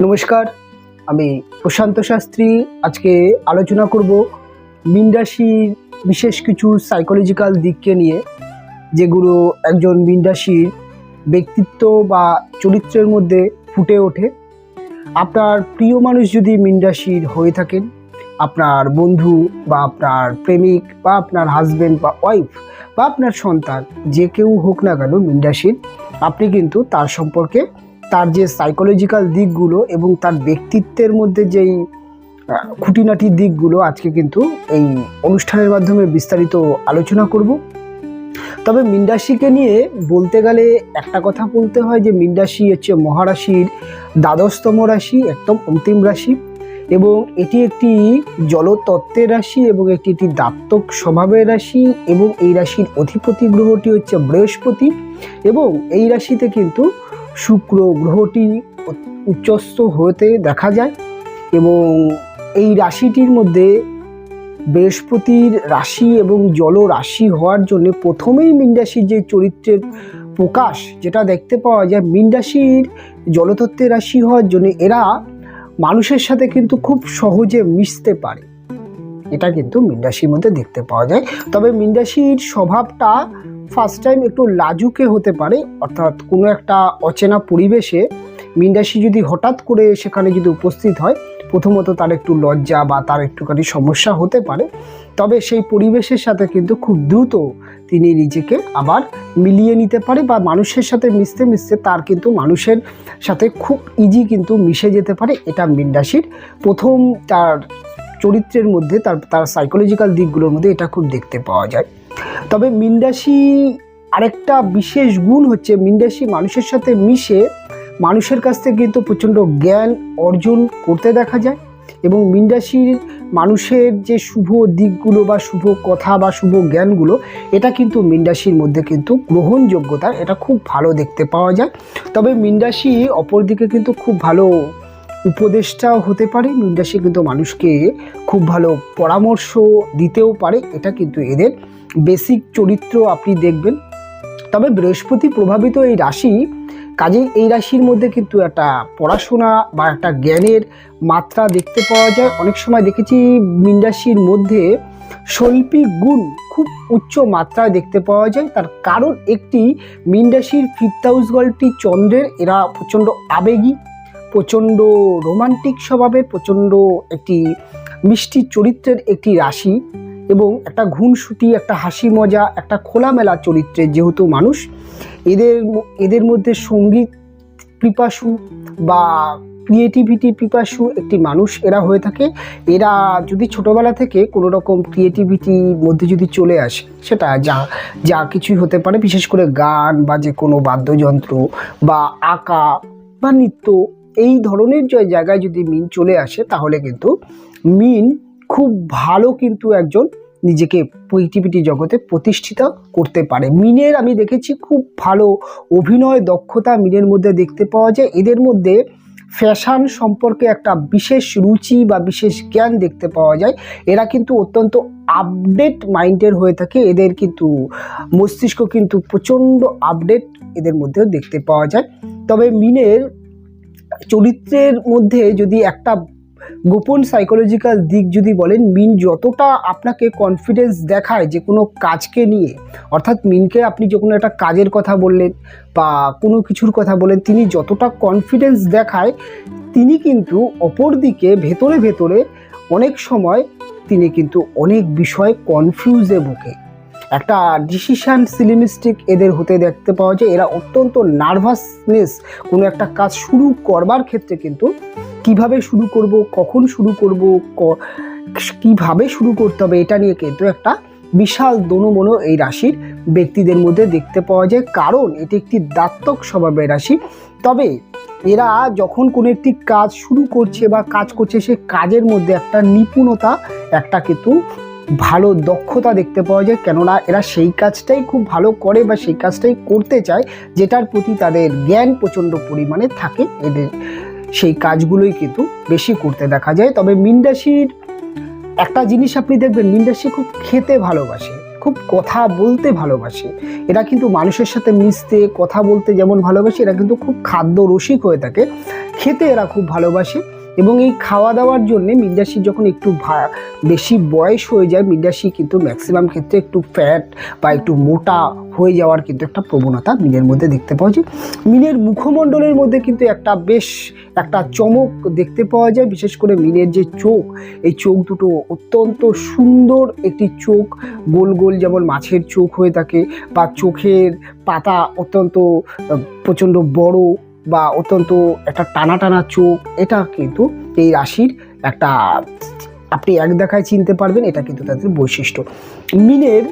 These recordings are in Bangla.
নমস্কার, আমি প্রশান্ত শাস্ত্রী। আজকে আলোচনা করব মীন রাশির বিশেষ কিছু সাইকোলজিক্যাল দিককে নিয়ে, যেগুলো একজন মীন রাশির ব্যক্তিত্ব বা চরিত্রের মধ্যে ফুটে ওঠে। আপনার প্রিয় মানুষ যদি মীন রাশির হয়ে থাকেন, আপনার বন্ধু বা আপনার প্রেমিক বা আপনার হাজব্যান্ড বা ওয়াইফ বা আপনার সন্তান, যে কেউ হোক না কেন মীন রাশির, আপনি কিন্তু তার সম্পর্কে তার যে সাইকোলজিক্যাল দিকগুলো এবং তার ব্যক্তিত্বের মধ্যে যেই খুঁটিনাটি দিকগুলো আজকে কিন্তু এই অনুষ্ঠানের মাধ্যমে বিস্তারিত আলোচনা করব। তবে মীন রাশিকে নিয়ে বলতে গেলে একটা কথা বলতে হয় যে মীন রাশি হচ্ছে মহারাশির দ্বাদশতম রাশি, একদম অন্তিম রাশি, এবং এটি একটি জলতত্ত্বের রাশি এবং একটি দাত্তক স্বভাবের রাশি, এবং এই রাশির অধিপতি গ্রহটি হচ্ছে বৃহস্পতি, এবং এই রাশিতে কিন্তু শুক্র গ্রহটি উচ্চস্থ হতে দেখা যায়। এবং এই রাশিটির মধ্যে বৃহস্পতির রাশি এবং জল রাশি হওয়ার জন্য প্রথমেই মীন রাশির যে চরিত্রের প্রকাশ যেটা দেখতে পাওয়া যায়, মীন রাশির জলতত্ত্বের রাশি হওয়ার জন্য এরা মানুষের সাথে কিন্তু খুব সহজে মিশতে পারে, এটা কিন্তু মীন রাশির মধ্যে দেখতে পাওয়া যায়। তবে মীন রাশির স্বভাবটা ফার্স্ট টাইম একটু লাজুকে হতে পারে, অর্থাৎ কোনো একটা অচেনা পরিবেশে মীন রাশি যদি হঠাৎ করে সেখানে যদি উপস্থিত হয়, প্রথমত তার একটু লজ্জা বা তার একটুখানি সমস্যা হতে পারে। তবে সেই পরিবেশের সাথে কিন্তু খুব দ্রুত তিনি নিজেকে আবার মিলিয়ে নিতে পারে, বা মানুষের সাথে মিশতে মিশতে তার কিন্তু মানুষের সাথে খুব ইজি কিন্তু মিশে যেতে পারে। এটা মীন রাশির প্রথম তার চরিত্রের মধ্যে, তার সাইকোলজিক্যাল দিকগুলোর মধ্যে এটা খুব দেখতে পাওয়া যায়। তবে মীন রাশি আরেকটা বিশেষ গুণ হচ্ছে, মীন রাশি মানুষের সাথে মিশে মানুষের কাছ থেকে কিন্তু প্রচণ্ড জ্ঞান অর্জন করতে দেখা যায়, এবং মীন রাশির মানুষের যে শুভ দিকগুলো বা শুভ কথা বা শুভ জ্ঞানগুলো, এটা কিন্তু মীন রাশির মধ্যে কিন্তু গ্রহণযোগ্যতা এটা খুব ভালো দেখতে পাওয়া যায়। তবে মীন রাশি অপরদিকে কিন্তু খুব ভালো উপদেষ্টাও হতে পারে। মীন রাশি কিন্তু মানুষকে খুব ভালো পরামর্শ দিতেও পারে, এটা কিন্তু এদের বেসিক চরিত্র আপনি দেখবেন। তবে বৃহস্পতি প্রভাবিত এই রাশি, কাজেই এই রাশির মধ্যে কিন্তু একটা পড়াশোনা বা একটা জ্ঞানের মাত্রা দেখতে পাওয়া যায়। অনেক সময় দেখেছি মীন রাশির মধ্যে শৈল্পিক গুণ খুব উচ্চ মাত্রায় দেখতে পাওয়া যায়। তার কারণ একটি, মীন রাশির ফিফথ হাউস ঘরটি চন্দ্রের, এরা প্রচণ্ড আবেগী, প্রচণ্ড রোমান্টিক স্বভাবের, প্রচণ্ড একটি মিষ্টি চরিত্রের একটি রাশি, এবং একটা ঘুনসুটি, একটা হাসি মজা, একটা খোলামেলা চরিত্রের যেহেতু মানুষ, এদের মধ্যে সঙ্গীত পিপাসু বা ক্রিয়েটিভিটি পিপাসু একটি মানুষ এরা হয়ে থাকে। এরা যদি ছোটোবেলা থেকে কোনো রকম ক্রিয়েটিভিটির মধ্যে যদি চলে আসে, সেটা যা কিছুই হতে পারে, বিশেষ করে গান বা যে কোনো বাদ্যযন্ত্র বা আঁকা বা নৃত্য, এই ধরনের জায়গায় যদি মীন চলে আসে, তাহলে কিন্তু মীন খুব ভালো কিন্তু একজন নিজেকে ক্রিয়েটিভিটি জগতে প্রতিষ্ঠিত করতে পারে। মীনের আমি দেখেছি খুব ভালো অভিনয় দক্ষতা মীনের মধ্যে দেখতে পাওয়া যায়। এদের মধ্যে ফ্যাশন সম্পর্কে একটা বিশেষ রুচি বা বিশেষ জ্ঞান দেখতে পাওয়া যায়। এরা কিন্তু অত্যন্ত আপডেট মাইন্ডের হয়ে থাকে, এদের কিন্তু মস্তিষ্ক কিন্তু প্রচণ্ড আপডেট এদের মধ্যেও দেখতে পাওয়া যায়। তবে মীনের চরিত্রের মধ্যে যদি একটা গোপন সাইকোলজিক্যাল দিক যদি বলেন, মীন যতটা আপনাকে কনফিডেন্স দেখায় যে কোনো কাজকে নিয়ে, অর্থাৎ মীনকে আপনি যখন একটা কাজের কথা বললেন বা কোনো কিছুর কথা বলেন, তিনি যতটা কনফিডেন্স দেখায়, তিনি কিন্তু অপর দিকে ভেতরে ভেতরে অনেক সময় তিনি কিন্তু অনেক বিষয় কনফিউজে ভোগে। একটা ডিসিশান সিলিমিস্টিক এদের হতে দেখতে পাওয়া যায়। এরা অত্যন্ত নার্ভাসনেস কোনো একটা কাজ শুরু করবার ক্ষেত্রে কিন্তু কিভাবে শুরু করব, কখন শুরু করব, কিভাবে শুরু করতে হবে, এটা নিয়ে কিন্তু একটা বিশাল দোনোমনো এই রাশির ব্যক্তিদের মধ্যে দেখতে পাওয়া যায়, কারণ এটি একটি দাত্তক স্বভাবের রাশি। তবে এরা যখন কোনো একটি কাজ শুরু করছে বা কাজ করছে, সে কাজের মধ্যে একটা নিপুণতা, একটা কিন্তু ভালো দক্ষতা দেখতে পাওয়া যায়, কেননা এরা সেই কাজটাই খুব ভালো করে বা সেই কাজটাই করতে চায় যেটার প্রতি তাদের জ্ঞান প্রচণ্ড পরিমাণে থাকে। এদের সেই কাজগুলোই কিন্তু বেশি করতে দেখা যায়। তবে মীন রাশির একটা জিনিস আপনি দেখবেন, মীন রাশি খুব খেতে ভালোবাসে, খুব কথা বলতে ভালোবাসে। এরা কিন্তু মানুষের সাথে মিশতে, কথা বলতে যেমন ভালোবাসে, এরা কিন্তু খুব খাদ্য রসিক হয়ে থাকে। খেতে এরা খুব ভালোবাসে এবং এই খাওয়া দাওয়ার জন্যে মীন রাশি যখন একটু বেশি বয়স হয়ে যায় মীন রাশি কিন্তু ম্যাক্সিমাম ক্ষেত্রে একটু ফ্যাট বা একটু মোটা হয়ে যাওয়ার কিন্তু একটা প্রবণতা মীনের মধ্যে দেখতে পাওয়া যায়। মীনের মুখমণ্ডলের মধ্যে কিন্তু বেশ একটা চমক দেখতে পাওয়া যায়, বিশেষ করে মীনের যে চোখ, এই চোখ দুটো অত্যন্ত সুন্দর একটি চোখ, গোল গোল যেমন মাছের চোখ হয়ে থাকে, বা চোখের পাতা অত্যন্ত প্রচণ্ড বড় বা অত্যন্ত একটা টানা টানা চোখ, এটা কিন্তু এই রাশির একটা আপনি এক দেখায় চিনতে পারবেন, এটা কিন্তু তাদের বৈশিষ্ট্য। মীনের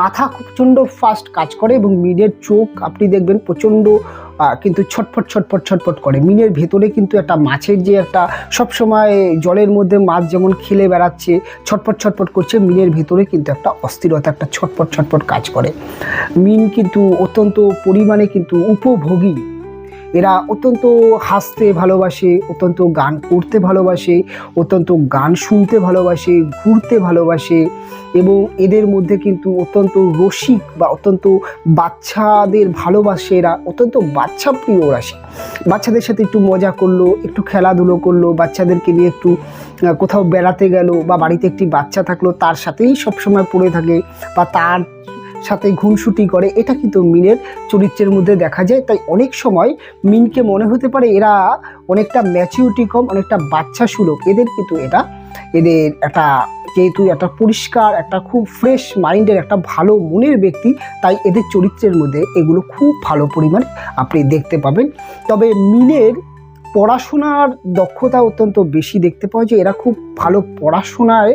মাথা প্রচণ্ড ফাস্ট কাজ করে এবং মীনের চোখ আপনি দেখবেন প্রচণ্ড কিন্তু ছটফট ছটফট ছটফট করে। মীনের ভেতরে কিন্তু একটা মাছের যে একটা সবসময় জলের মধ্যে মাছ যেমন খেলে বেড়াচ্ছে ছটফট ছটফট করছে, মীনের ভেতরে কিন্তু একটা অস্থিরতা, একটা ছটফট ছটফট কাজ করে। মীন কিন্তু অত্যন্ত পরিমাণে কিন্তু উপভোগী, এরা অত্যন্ত হাসতে ভালোবাসে, অত্যন্ত গান করতে ভালোবাসে, অত্যন্ত গান শুনতে ভালোবাসে, ঘুরতে ভালোবাসে এবং এদের মধ্যে কিন্তু অত্যন্ত রসিক বা অত্যন্ত বাচ্চাদের ভালোবাসে, এরা অত্যন্ত বাচ্চা প্রিয় রাশি। বাচ্চাদের সাথে একটু মজা করলো, একটু খেলাধুলো করলো, বাচ্চাদেরকে নিয়ে একটু কোথাও বেড়াতে গেল বা বাড়িতে একটি বাচ্চা থাকলো তার সাথেই সবসময় পড়ে থাকে বা তার সাথে ঘুনসুটি করে, এটা কিন্তু মীনের চরিত্রের মধ্যে দেখা যায়। তাই অনেক সময় মীনকে মনে হতে পারে এরা অনেকটা ম্যাচিউরিটি কম, অনেকটা বাচ্চা সুলভ, এদের কিন্তু এদের একটা যেহেতু একটা পরিষ্কার একটা খুব ফ্রেশ মাইন্ডের একটা ভালো মনের ব্যক্তি, তাই এদের চরিত্রের মধ্যে এগুলো খুব ভালো পরিমাণে আপনি দেখতে পাবেন। তবে মীনের পড়াশোনার দক্ষতা অত্যন্ত বেশি দেখতে পাওয়া যায়, এরা খুব ভালো পড়াশোনায়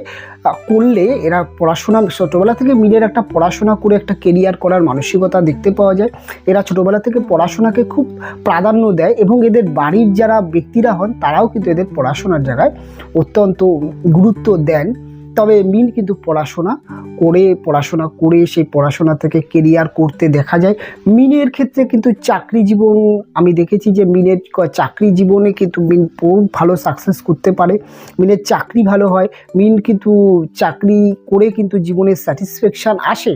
করলে এরা পড়াশোনা ছোটোবেলা থেকে মীনের একটা পড়াশোনা করে একটা কেরিয়ার করার মানসিকতা দেখতে পাওয়া যায়। এরা ছোটোবেলা থেকে পড়াশোনাকে খুব প্রাধান্য দেয় এবং এদের বাড়ির যারা ব্যক্তিরা হন তারাও কিন্তু এদের পড়াশোনার জায়গায় অত্যন্ত গুরুত্ব দেন। তবে মীন কিন্তু পড়াশোনা করে সেই পড়াশোনা থেকে কেরিয়ার করতে দেখা যায়। মীনের ক্ষেত্রে কিন্তু চাকরি জীবন আমি দেখেছি যে মীনের চাকরি জীবনে কিন্তু মীন খুব ভালো সাকসেস করতে পারে, মীনের চাকরি ভালো হয়, মীন কিন্তু চাকরি করে কিন্তু জীবনের স্যাটিসফ্যাকশান আসে।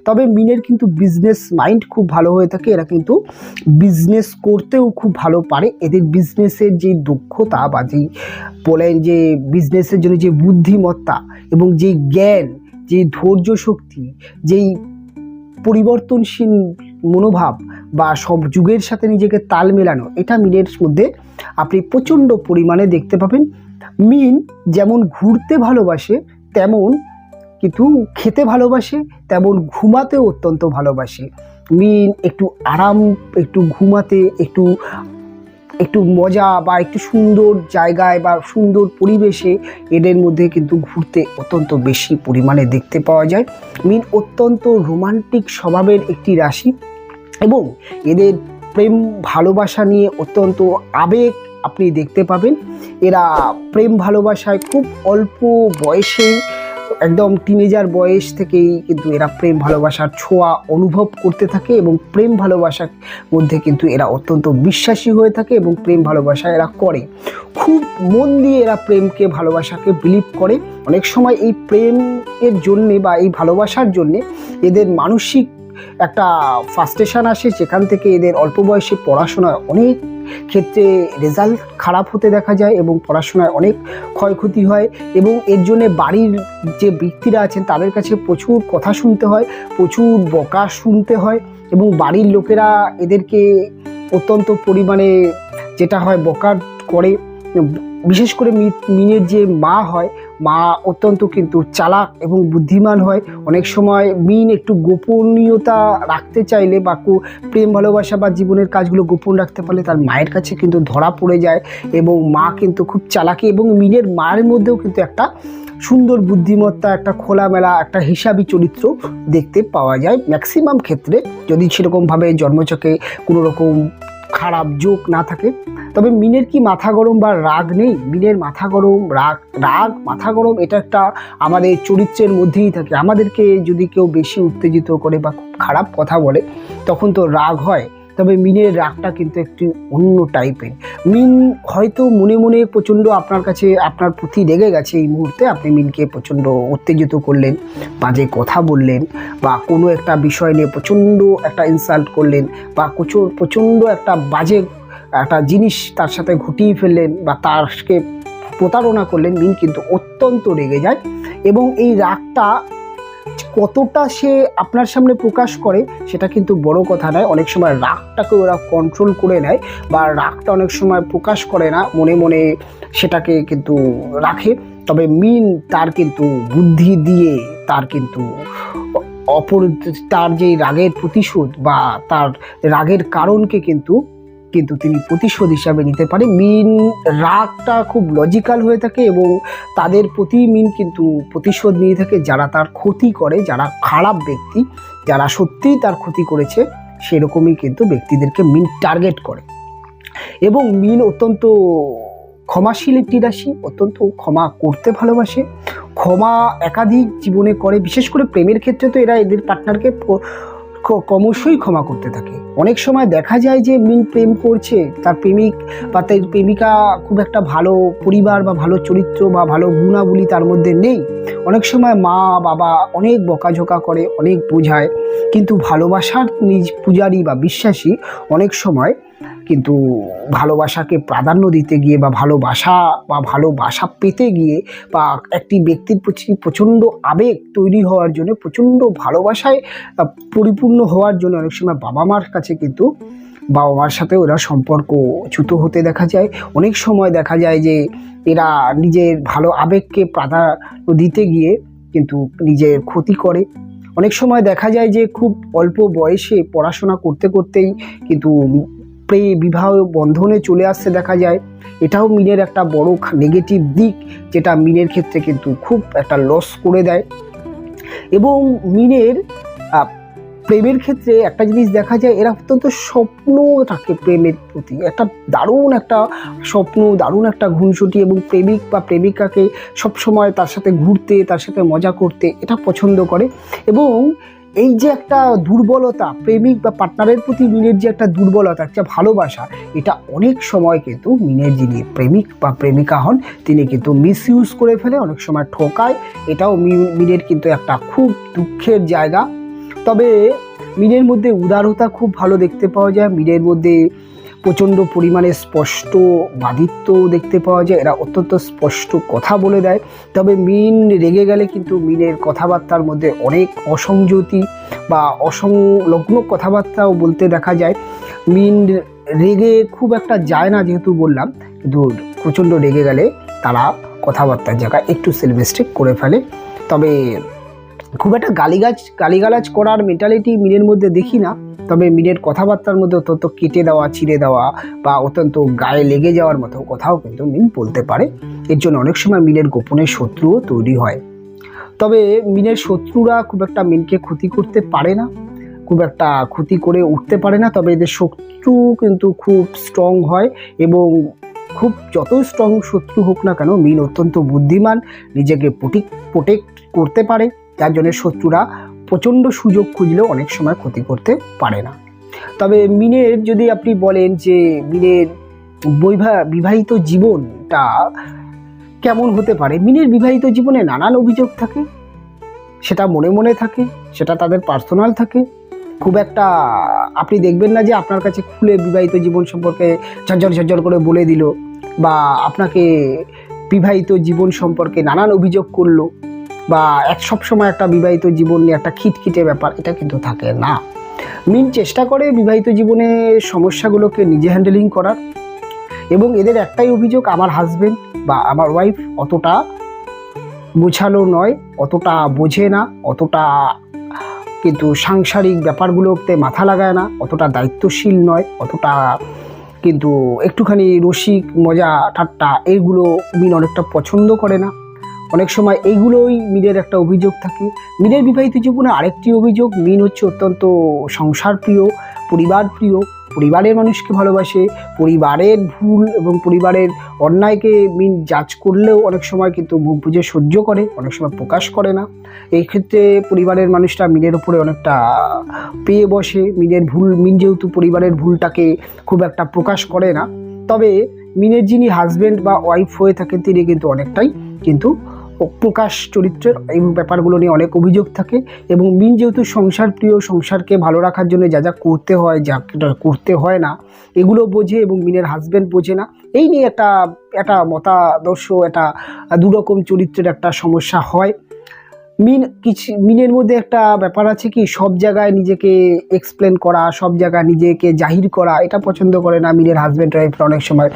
তবে মীনের কিন্তু বিজনেস মাইন্ড খুব ভালো হয়ে থাকে, এরা কিন্তু বিজনেস করতেও খুব ভালো পারে। এদের বিজনেসের যে দক্ষতা বা যেই বলেন যে বিজনেসের জন্য যে বুদ্ধিমত্তা এবং যেই জ্ঞান, যে ধৈর্য শক্তি, যেই পরিবর্তনশীল মনোভাব বা সব যুগের সাথে নিজেকে তাল মেলানো, এটা মীনের মধ্যে আপনি প্রচণ্ড পরিমাণে দেখতে পাবেন। মীন যেমন ঘুরতে ভালোবাসে তেমন কিন্তু খেতে ভালোবাসে, তেমন ঘুমাতেও অত্যন্ত ভালোবাসে। মীন একটু আরাম, একটু ঘুমাতে, একটু মজা বা একটু সুন্দর জায়গায় বা সুন্দর পরিবেশে এদের মধ্যে কিন্তু ঘুরতে অত্যন্ত বেশি পরিমাণে দেখতে পাওয়া যায়। মীন অত্যন্ত রোমান্টিক স্বভাবের একটি রাশি এবং এদের প্রেম ভালোবাসা নিয়ে অত্যন্ত আবেগ আপনি দেখতে পাবেন। এরা প্রেম ভালোবাসায় খুব অল্প বয়সেই একদম টিনেজার বয়স থেকেই কিন্তু এরা প্রেম ভালোবাসার ছোঁয়া অনুভব করতে থাকে এবং প্রেম ভালোবাসার মধ্যে কিন্তু এরা অত্যন্ত বিশ্বাসী হয়ে থাকে এবং প্রেম ভালোবাসা এরা করে খুব মন দিয়ে, এরা প্রেমকে ভালোবাসাকে বিলিভ করে। অনেক সময় এই প্রেমের জন্যে বা এই ভালোবাসার জন্যে এদের মানসিক একটা ফ্রাস্ট্রেশন আসে, যেখান থেকে এদের অল্প বয়সে পড়াশোনায় অনেক ক্ষেত্রে রেজাল্ট খারাপ হতে দেখা যায় এবং পড়াশোনায় অনেক ক্ষয়ক্ষতি হয় এবং এর জন্যে বাড়ির যে ব্যক্তিরা আছেন তাদের কাছে প্রচুর কথা শুনতে হয়, প্রচুর বকা শুনতে হয় এবং বাড়ির লোকেরা এদেরকে অত্যন্ত পরিমাণে যেটা হয় বকা করে। বিশেষ করে মীনের যে মা হয়, মা অত্যন্ত কিন্তু চালাক এবং বুদ্ধিমান হয়। অনেক সময় মীন একটু গোপনীয়তা রাখতে চাইলে বা প্রেম ভালোবাসা বা জীবনের কাজগুলো গোপন রাখতে পারলে তার মায়ের কাছে কিন্তু ধরা পড়ে যায় এবং মা কিন্তু খুব চালাকি এবং মীনের মায়ের মধ্যেও কিন্তু একটা সুন্দর বুদ্ধিমত্তা, একটা খোলামেলা, একটা হিসাবি চরিত্র দেখতে পাওয়া যায় রাম্যাক্সিমাম ক্ষেত্রে, যদি সেরকমভাবে জন্মছকে কোনো রকম খারাপ যোগ না থাকে। তবে মীনের কি মাথা গরম বা রাগ নেই? মীনের মাথা গরম, রাগ মাথা গরম এটা একটা আমাদের চরিত্রের মধ্যেই থাকে। আমাদেরকে যদি কেউ বেশি উত্তেজিত করে বা খুব খারাপ কথা বলে তখন তো রাগ হয়, তবে মীনের রাগটা কিন্তু একটু অন্য টাইপের। মীন হয়তো মনে মনে প্রচণ্ড আপনার কাছে আপনার প্রতি রেগে গেছে, এই মুহূর্তে আপনি মীনকে প্রচণ্ড উত্তেজিত করলেন, বাজে কথা বললেন বা কোনো একটা বিষয় নিয়ে প্রচণ্ড একটা ইনসাল্ট করলেন বা প্রচণ্ড একটা বাজে একটা জিনিস তার সাথে ঘটিয়ে ফেললেন বা তারকে প্রতারণা করলেন, মিন কিন্তু অত্যন্ত রেগে যায়। এবং এই রাগটা কতটা সে আপনার সামনে প্রকাশ করে সেটা কিন্তু বড় কথা নয়। অনেক সময় রাগটাকে ওরা কন্ট্রোল করে নেয় বা রাগটা অনেক সময় প্রকাশ করে না, মনে মনে সেটাকে কিন্তু রাখে। তবে মিন তার কিন্তু বুদ্ধি দিয়ে তার কিন্তু তার যে রাগের প্রতিশোধ বা তার রাগের কারণকে কিন্তু তিনি প্রতিশোধ হিসাবে নিতে পারে। মিন রাগটা খুব লজিক্যাল হয়ে থাকে এবং তাদের প্রতি মিন কিন্তু প্রতিশোধ নিয়ে থাকে যারা তার ক্ষতি করে, যারা খারাপ ব্যক্তি, যারা সত্যিই তার ক্ষতি করেছে সেরকমই কিন্তু ব্যক্তিদেরকে মিন টার্গেট করে। এবং মিন অত্যন্ত ক্ষমাশীল একটি রাশি, অত্যন্ত ক্ষমা করতে ভালোবাসে, ক্ষমা একাধিক জীবনে করে। বিশেষ করে প্রেমের ক্ষেত্রে তো এরা এদের পার্টনারকে ক্রমশই ক্ষমা করতে থাকে। অনেক সময় দেখা যায় যে মিন প্রেম করছে, তার প্রেমিক বা তার প্রেমিকা খুব একটা ভালো পরিবার বা ভালো চরিত্র বা ভালো গুণাবলী তার মধ্যে নেই। অনেক সময় মা বাবা অনেক বকাঝোকা করে, অনেক বোঝায়, কিন্তু ভালোবাসার নিজ পূজারী বা বিশ্বাসী অনেক সময় কিন্তু ভালোবাসাকে প্রাধান্য দিতে গিয়ে বা ভালোবাসা পেতে গিয়ে বা একটি ব্যক্তির প্রতি প্রচণ্ড আবেগ তৈরি হওয়ার জন্য, প্রচণ্ড ভালোবাসায় পরিপূর্ণ হওয়ার জন্য অনেক সময় বাবা মার কাছে কিন্তু বাবা মার সাথে ওরা সম্পর্ক চ্যুত হতে দেখা যায়। অনেক সময় দেখা যায় যে এরা নিজের ভালো আবেগকে প্রাধান্য দিতে গিয়ে কিন্তু নিজের ক্ষতি করে। অনেক সময় দেখা যায় যে খুব অল্প বয়সে পড়াশোনা করতে করতেই কিন্তু বিবাহ বন্ধনে চলে আসতে দেখা যায়। এটাও মিনের একটা বড় নেগেটিভ দিক, যেটা মিনের ক্ষেত্রে কিন্তু খুব একটা লস করে দেয়। এবং মিনের প্রেমের ক্ষেত্রে একটা জিনিস দেখা যায়, এরা অত্যন্ত স্বপ্ন থাকে প্রেমের প্রতি, একটা দারুণ একটা স্বপ্ন, দারুণ একটা ঘুনসুটি, এবং প্রেমিক বা প্রেমিকাকে সবসময় তার সাথে ঘুরতে, তার সাথে মজা করতে এটা পছন্দ করে। এবং এই যে একটা দুর্বলতা প্রেমিক বা পার্টনারের প্রতি মিনের যে একটা দুর্বলতা, একটা ভালোবাসা, এটা অনেক সময় কিন্তু মিনের যিনি প্রেমিক বা প্রেমিকা হন তিনি কিন্তু মিসইউজ করে ফেলে, অনেক সময় ঠকায়। এটাও মিনের কিন্তু একটা খুব দুঃখের জায়গা। তবে মিনের মধ্যে উদারতা খুব ভালো দেখতে পাওয়া যায়, মিনের মধ্যে প্রচণ্ড পরিমাণে স্পষ্ট বাদিত্ব দেখতে পাওয়া যায়, এরা অত্যন্ত স্পষ্ট কথা বলে দেয়। তবে মিন রেগে গেলে কিন্তু মিনের কথাবার্তার মধ্যে অনেক অসংযতি বা অসংলগ্ন কথাবার্তাও বলতে দেখা যায়। মিন রেগে খুব একটা যায় না যেহেতু বললাম, কিন্তু প্রচণ্ড রেগে গেলে তারা কথাবার্তার জায়গায় একটু সেলফ মিস্টেক করে ফেলে। তবে খুব একটা গালিগালাজ করার মেন্টালিটি মিনের মধ্যে দেখি না। তবে মিনের কথাবার্তার মধ্যে অত্যন্ত কেটে দেওয়া, ছিঁড়ে দেওয়া বা অত্যন্ত গায়ে লেগে যাওয়ার মতো কথাও কিন্তু মিন বলতে পারে। এর জন্য অনেক সময় মিনের গোপনে শত্রুও তৈরি হয়। তবে মিনের শত্রুরা খুব একটা মিনকে ক্ষতি করতে পারে না, খুব একটা ক্ষতি করে উঠতে পারে না। তবে এদের শত্রু কিন্তু খুব স্ট্রং হয়, এবং খুব যতই স্ট্রং শত্রু হোক না কেন মিন অত্যন্ত বুদ্ধিমান, নিজেকে প্রোটেক্ট করতে পারে, যার জন্য শত্রুরা প্রচণ্ড সুযোগ খুঁজলেও অনেক সময় ক্ষতি করতে পারে না। তবে মিনের যদি আপনি বলেন যে মিনের বিবাহিত জীবনটা কেমন হতে পারে, মিনের বিবাহিত জীবনে নানান অভিযোগ থাকে, সেটা মনে মনে থাকে, সেটা তাদের পার্সোনাল থাকে। খুব একটা আপনি দেখবেন না যে আপনার কাছে খুলে বিবাহিত জীবন সম্পর্কে ঝরঝর করে বলে দিল, বা আপনাকে বিবাহিত জীবন সম্পর্কে নানান অভিযোগ করলো, বা সবসময় একটা বিবাহিত জীবন নিয়ে একটা খিটখিটে ব্যাপার, এটা কিন্তু থাকে না। মিন চেষ্টা করে বিবাহিত জীবনের সমস্যাগুলোকে নিজে হ্যান্ডেলিং করার, এবং এদের একটাই অভিযোগ, আমার হাজবেন্ড বা আমার ওয়াইফ অতটা গোছালো নয়, অতটা বোঝে না, অতটা কিন্তু সাংসারিক ব্যাপারগুলোতে মাথা লাগায় না, অতটা দায়িত্বশীল নয়, অতটা কিন্তু একটুখানি রসিক মজা ঠাট্টা এইগুলো মিন অনেকটা পছন্দ করে না। অনেক সময় এইগুলোই মিনের একটা অভিযোগ থাকে। মিনের বিবাহিত জীবনে আরেকটি অভিযোগ, মিন হচ্ছে অত্যন্ত সংসার প্রিয়, পরিবার প্রিয়, পরিবারের মানুষকে ভালোবাসে, পরিবারের ভুল এবং পরিবারের অন্যায়কে মিন জাজ করলেও অনেক সময় কিন্তু মুখ বুজে সহ্য করে, অনেক সময় প্রকাশ করে না। এই ক্ষেত্রে পরিবারের মানুষরা মিনের উপরে অনেকটা পেয়ে বসে। মিন যেহেতু পরিবারের ভুলটাকে খুব একটা প্রকাশ করে না, তবে মিনের যিনি হাজব্যান্ড বা ওয়াইফ হয়ে থাকেন তিনি কিন্তু অনেকটাই কিন্তু প্রকাশ চরিত্রের এই ব্যাপারগুলো নিয়ে অনেক অভিযোগ থাকে। এবং মিন যেহেতু সংসার প্রিয়, সংসারকে ভালো রাখার জন্য যা যা করতে হয়, যা করতে হয় না, এগুলো বোঝে এবং মিনের হাজব্যান্ড বোঝে না। এই নিয়ে একটা মতাদর্শ, একটা দুরকম চরিত্রের একটা সমস্যা হয়। মিনের মধ্যে একটা ব্যাপার আছে কি, সব জায়গায় নিজেকে এক্সপ্লেন করা, সব জায়গায় নিজেকে জাহির করা, এটা পছন্দ করে না মিনের হাজব্যান্ড ওয়াইফরা। অনেক সময়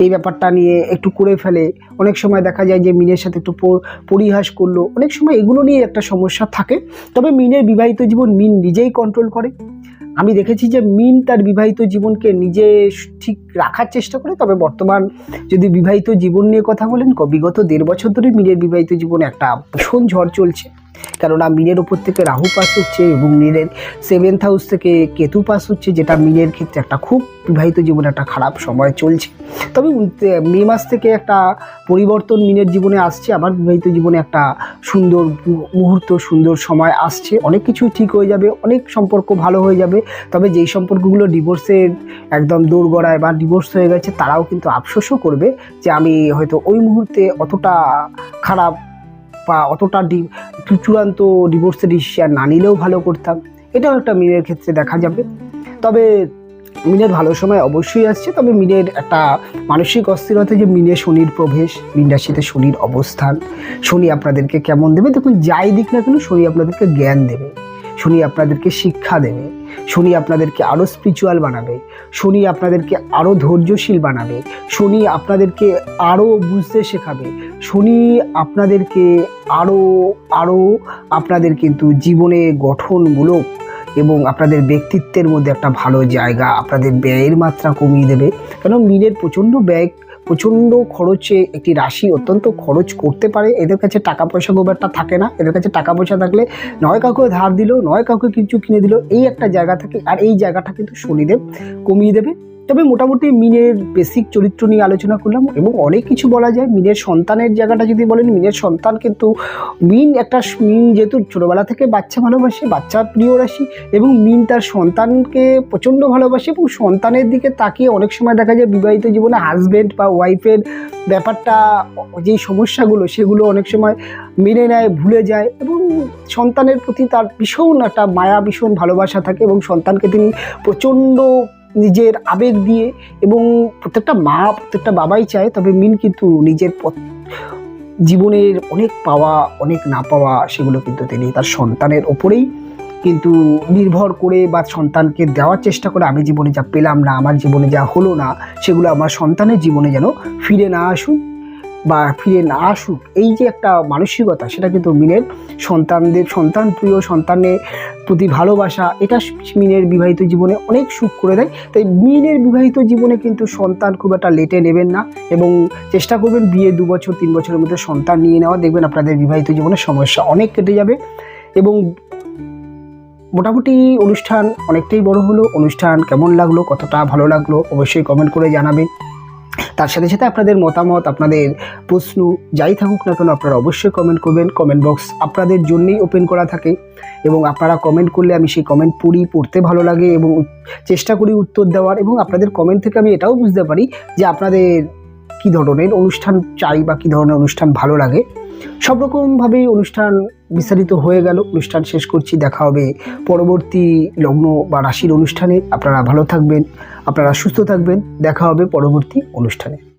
এই ব্যাপারটা নিয়ে একটু করে ফেলে, অনেক সময় দেখা যায় যে মিনের সাথে একটু পরিহাস করলো, অনেক সময় এগুলো নিয়ে একটা সমস্যা থাকে। তবে মিনের বিবাহিত জীবন মিন নিজেই কন্ট্রোল করে। আমি দেখেছি যে মিন তার বিবাহিত জীবনকে নিজে ঠিক রাখার চেষ্টা করে। তবে বর্তমান যদি বিবাহিত জীবন নিয়ে কথা বলেন, বিগত 1.5 বছর ধরে মিনের বিবাহিত জীবনে একটা ভীষণ ঝড় চলছে। কেননা মিনের ওপর থেকে রাহু পাস হচ্ছে এবং মিনের 7th হাউস থেকে কেতু পাস হচ্ছে, যেটা মিনের ক্ষেত্রে একটা খুব বিবাহিত জীবনে একটা খারাপ সময় চলছে। তবে মে মাস থেকে একটা পরিবর্তন মিনের জীবনে আসছে, আবার বিবাহিত জীবনে একটা সুন্দর মুহূর্ত, সুন্দর সময় আসছে। অনেক কিছুই ঠিক হয়ে যাবে, অনেক সম্পর্ক ভালো হয়ে যাবে। তবে যেই সম্পর্কগুলো ডিভোর্সের একদম দোরগোড়ায় বা ডিভোর্স হয়ে গেছে, তারাও কিন্তু আফসোসও করবে যে আমি হয়তো ওই মুহূর্তে অতটা খারাপ বা অতটা চূড়ান্ত ডিভোর্সের ডিসিশন না নিলেও ভালো করতাম। এটাও একটা মিনের ক্ষেত্রে দেখা যাবে। তবে মিনের ভালো সময় অবশ্যই আসছে। তবে মিনের একটা মানসিক অস্থিরতা, যে মিনে শনির প্রবেশ, মিন রাশিতে শনির অবস্থান, শনি আপনাদেরকে কেমন দেবে দেখুন। যাই দিক না কেন, শনি আপনাদেরকে জ্ঞান দেবে, শনি আপনাদেরকে শিক্ষা দেবে, শনি আপনাদেরকে আরও স্পিরিচুয়াল বানাবে, শনি আপনাদেরকে আরও ধৈর্যশীল বানাবে, শনি আপনাদেরকে আরও বুঝতে শেখাবে, শনি আপনাদেরকে আরও আপনাদের কিন্তু জীবনে গঠনমূলক এবং আপনাদের ব্যক্তিত্বের মধ্যে একটা ভালো জায়গা, আপনাদের ব্যয়ের মাত্রা কমিয়ে দেবে। কারণ মিনের প্রচণ্ড ব্যয়, প্রচণ্ড খরচে একটি রাশি, অত্যন্ত খরচ করতে পারে। এদের কাছে টাকা পয়সা খুব একটা থাকে না। এদের কাছে টাকা পয়সা থাকলে নয় কাউকে ধার দিল, নয় কাউকে কিছু কিনে দিল, এই একটা জায়গা থাকে। আর এই জায়গাটা কিন্তু শনিদেব কমিয়ে দেবে। তবে মোটামুটি মিনের বেসিক চরিত্র নিয়ে আলোচনা করলাম এবং অনেক কিছু বলা যায়। মিনের সন্তানের জায়গাটা যদি বলেন, মিনের সন্তান কিন্তু মিন যেহেতু ছোটোবেলা থেকে বাচ্চা ভালোবাসে, বাচ্চা প্রিয় রাশি, এবং মিন তার সন্তানকে প্রচণ্ড ভালোবাসে এবং সন্তানের দিকে তাকিয়ে অনেক সময় দেখা যায় বিবাহিত জীবনে হাজব্যান্ড বা ওয়াইফের ব্যাপারটা, যেই সমস্যাগুলো সেগুলো অনেক সময় মেনে নেয়, ভুলে যায় এবং সন্তানের প্রতি তার ভীষণ একটা মায়া, ভীষণ ভালোবাসা থাকে এবং সন্তানকে তিনি প্রচণ্ড নিজের আবেগ দিয়ে, এবং প্রত্যেকটা মা, প্রত্যেকটা বাবাই চায়। তবে মিন কিন্তু নিজের জীবনের অনেক পাওয়া, অনেক না পাওয়া, সেগুলো কিন্তু তিনি তার সন্তানের ওপরেই কিন্তু নির্ভর করে বা সন্তানকে দেওয়ার চেষ্টা করে। আমি জীবনে যা পেলাম না, আমার জীবনে যা হলো না, সেগুলো আমার সন্তানের জীবনে যেন ফিরে না আসুক, এই যে একটা মানসিকতা, সেটা কিন্তু মিনের সন্তান প্রিয়, সন্তানের প্রতি ভালোবাসা, এটা মিনের বিবাহিত জীবনে অনেক সুখ করে দেয়। তাই মিনের বিবাহিত জীবনে কিন্তু সন্তান খুব একটা লেটে নেবেন না এবং চেষ্টা করবেন বিয়ে 2 বছর 3 বছরের মধ্যে সন্তান নিয়ে নেওয়া। দেখবেন আপনাদের বিবাহিত জীবনে সমস্যা অনেক কেটে যাবে। এবং মোটামুটি অনুষ্ঠান অনেকটাই বড় হলো। অনুষ্ঠান কেমন লাগলো, কতটা ভালো লাগলো, অবশ্যই কমেন্ট করে জানাবেন। তার সাথে সাথে আপনাদের মতামত, আপনাদের প্রশ্ন যাই থাকুক না কেন, আপনারা অবশ্যই কমেন্ট করবেন। কমেন্ট বক্স আপনাদের জন্যই ওপেন করা থাকে এবং আপনারা কমেন্ট করলে আমি সেই কমেন্ট পড়তে ভালো লাগে এবং চেষ্টা করি উত্তর দেওয়ার। এবং আপনাদের কমেন্ট থেকে আমি এটাও বুঝতে পারি যে আপনাদের কী ধরনের অনুষ্ঠান চাই বা কী ধরনের অনুষ্ঠান ভালো লাগে। সব রকমভাবেই অনুষ্ঠান বিস্তারিত হয়ে গেল। অনুষ্ঠান শেষ করছি, দেখা হবে পরবর্তী লগ্ন বা রাশির অনুষ্ঠানে। আপনারা ভালো থাকবেন, আপনারা সুস্থ থাকবেন, দেখা হবে পরবর্তী অনুষ্ঠানে।